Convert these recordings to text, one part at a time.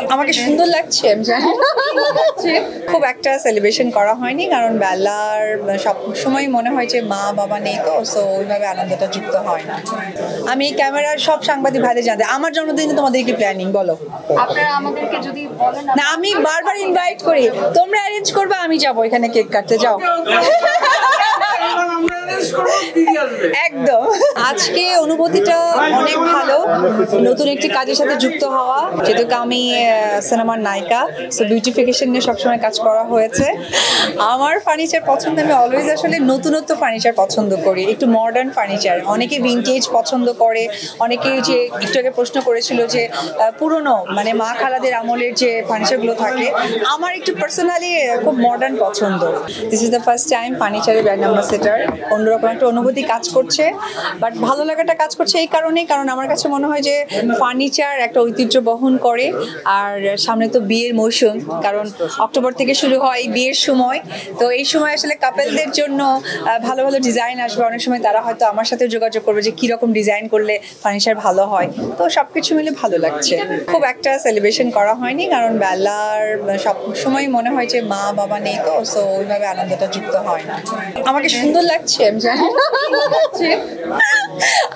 আমাকে সুন্দর লাগছে, আমি জানি না খুব একটা সেলিব্রেশন করা হয়নি, কারণ বেলার সব সময় মনে হয় যে মা বাবা নেই, তো সো ওইভাবে আনন্দটা যুক্ত হয় না। আমি ক্যামেরার সব সাংবাদিক ভাইদের জানতে, আমার জন্মদিনে তোমাদের কি প্ল্যানিং বলো? আপনারা আমাদেরকে যদি বলেন। না, আমি বারবার ইনভাইট করি, তোমরা অ্যারেঞ্জ করবে, আমি যাবো এখানে কেক কাটতে। যাও একদম। আজকে অনুভূতিটা অনেক ভালো, নতুন একটি কাজের সাথে যুক্ত হওয়া, যেহেতু আমি সিনেমার নায়িকা, সো বিউটিফিকেশন নিয়ে সবসময় কাজ করা হয়েছে। আমার ফার্নিচার পছন্দ, আমি অলওয়েজ আসলে নতুনত্ব ফার্নিচার পছন্দ করি, একটু মডার্ন ফার্নিচার। অনেকে ভিনটেজ পছন্দ করে, অনেকে যে একটু আগে প্রশ্ন করেছিল যে পুরনো মানে মা খালাদের আমলের যে ফার্নিচারগুলো থাকে, আমার একটু পার্সোনালি খুব মডার্ন পছন্দ। This is the first time ফার্নিচারের ব্র্যান্ড অ্যাম্বাসেডর। অন্যরকম একটা অনুভূতি কাজ করছে, বাট ভালো লাগাটা কাজ করছে এই কারণেই, কারণ আমার কাছে মনে হয় যে ফার্নিচার একটা ঐতিহ্য বহন করে। আর সামনে তো বিয়ের মৌসুম, কারণ অক্টোবর থেকে শুরু হয় বিয়ের সময়, তো এই সময় আসলে কাপেলদের জন্য ভালো ভালো ডিজাইন আসবে। অনেক সময় তারা হয়তো আমার সাথে যোগাযোগ করবে যে কীরকম ডিজাইন করলে ফার্নিচার ভালো হয়, তো সব কিছু মিলে ভালো লাগছে। খুব একটা সেলিব্রেশন করা হয়নি, কারণ বেলার সব সময় মনে হয় যে মা বাবা নেই, তো সো ওইভাবে আনন্দটা যুক্ত হয় না। আমাকে সুন্দর লাগছে, আমি জানি না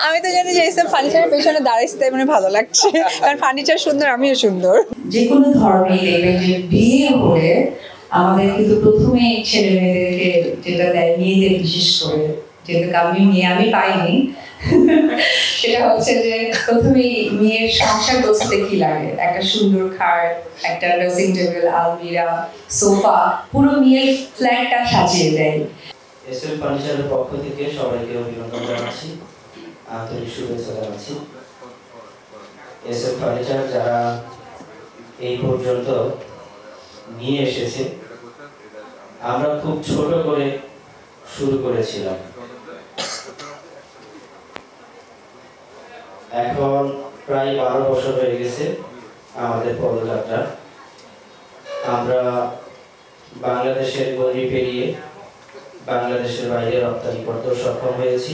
আমি তো জানি যে এইসব ফার্নিচারের পেছনে দাঁড়াইছি, তাই মানে ভালো লাগছে, কারণ ফার্নিচার সুন্দর, আমিও সুন্দর। যে কোনো ধর্মেই দেখবেন যে বিয়ে হলে আমাদের কিন্তু প্রথমেই ছেলে মেয়েদেরকে যেটা দেয়, মেয়েদের বিশেষ করে, যেহেতু আমি মেয়ে আমি পাইনি, সেটা হচ্ছে যে প্রথমেই মেয়ের সংসার গোছাতে কি লাগে, একটা সুন্দর খাট, একটা ড্রেসিং টেবিল, আলমিরা, সোফা, পুরো মেয়ের ফ্ল্যাটটা সাজিয়ে দেয়। এসএল ফার্নিচারের পক্ষ থেকে সবাইকে অভিনন্দন জানাচ্ছি, আন্তরিক শুভেচ্ছা জানাচ্ছি। এসএল ফার্নিচার যারা এই পর্যন্ত নিয়ে এসেছে, আমরা খুব ছোট করে শুরু করেছিলাম, এখন প্রায় 12 বছর হয়ে গেছে আমাদের পদযাত্রা। আমরা বাংলাদেশের গণ্ডি পেরিয়ে বাংলাদেশের বাইরে রপ্তানি করতেও সক্ষম হয়েছি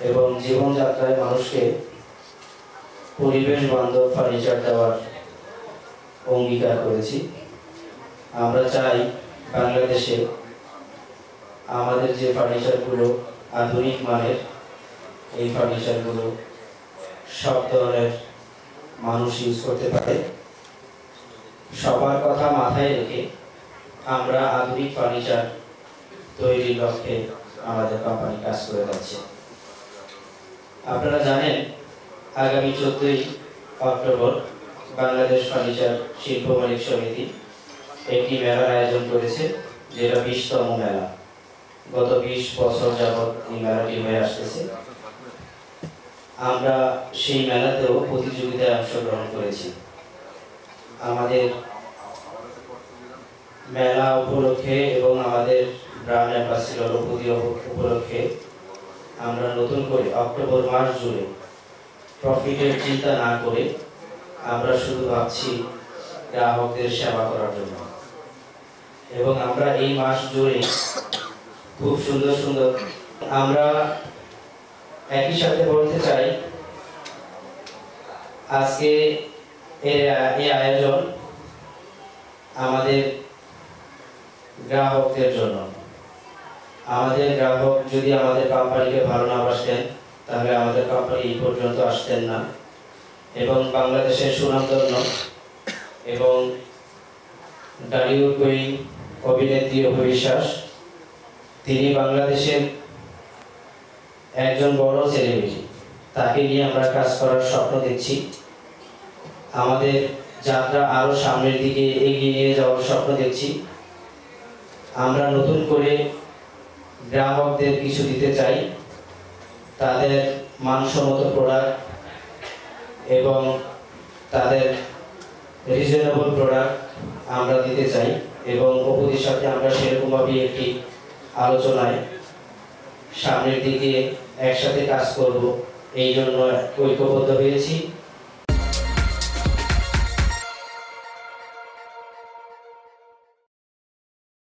এবং জীবনযাত্রায় মানুষকে পরিবেশ বান্ধব ফার্নিচার দেওয়ার অঙ্গীকার করেছি। আমরা চাই বাংলাদেশে আমাদের যে ফার্নিচারগুলো আধুনিক মানের, এই ফার্নিচারগুলো সব ধরনের মানুষ ইউজ করতে পারে। সবার কথা মাথায় রেখে আমরা আধুনিক ফার্নিচার তৈরির লক্ষ্যে আমাদের কোম্পানি কাজ করে যাচ্ছে। আপনারা জানেন, আগামী 14ই অক্টোবর বাংলাদেশ ফার্নিচার শিল্প মালিক সমিতি একটি মেলার আয়োজন করেছে, যেটা 20তম মেলা। গত 20 বছর যাবৎ এই মেলাটি হয়ে আসতেছে। আমরা সেই মেলাতেও প্রতিযোগিতায় অংশগ্রহণ করেছি। আমাদের মেলা উপলক্ষে এবং আমাদের ব্র্যান্ড অ্যাম্বাসেডর উপলক্ষে আমরা নতুন করে অক্টোবর মাস জুড়ে প্রফিটের চিন্তা না করে আমরা শুধু ভাবছি গ্রাহকদের সেবা করার জন্য, এবং আমরা এই মাস জুড়ে খুব সুন্দর সুন্দর আমরা একই সাথে বলতে চাই, আজকে এই আয়োজন আমাদের গ্রাহকদের জন্য। আমাদের গ্রাহক যদি আমাদের কোম্পানিকে ভালো না বাসতেন, তাহলে আমাদের কোম্পানি এই পর্যন্ত আসতেন না। এবং বাংলাদেশের সুনামধন্য এবং ডালিউড কুইন অভিনেত্রী অভিবিশ্বাস, তিনি বাংলাদেশের একজন বড় সেলিব্রিটি, তাকে নিয়ে আমরা কাজ করার স্বপ্ন দেখছি। আমাদের যাত্রা আরো সামনের দিকে এগিয়ে নিয়ে যাওয়ার স্বপ্ন দেখছি। আমরা নতুন করে গ্রাহকদের কিছু দিতে চাই, তাদের মানসম্মত প্রোডাক্ট এবং তাদের রিজনেবল প্রোডাক্ট আমরা দিতে চাই, এবং অপুদের সাথে আমরা সেরকমভাবে একটি আলোচনায় সামনের দিকে একসাথে কাজ করব, এই জন্য ঐক্যবদ্ধ হয়েছি।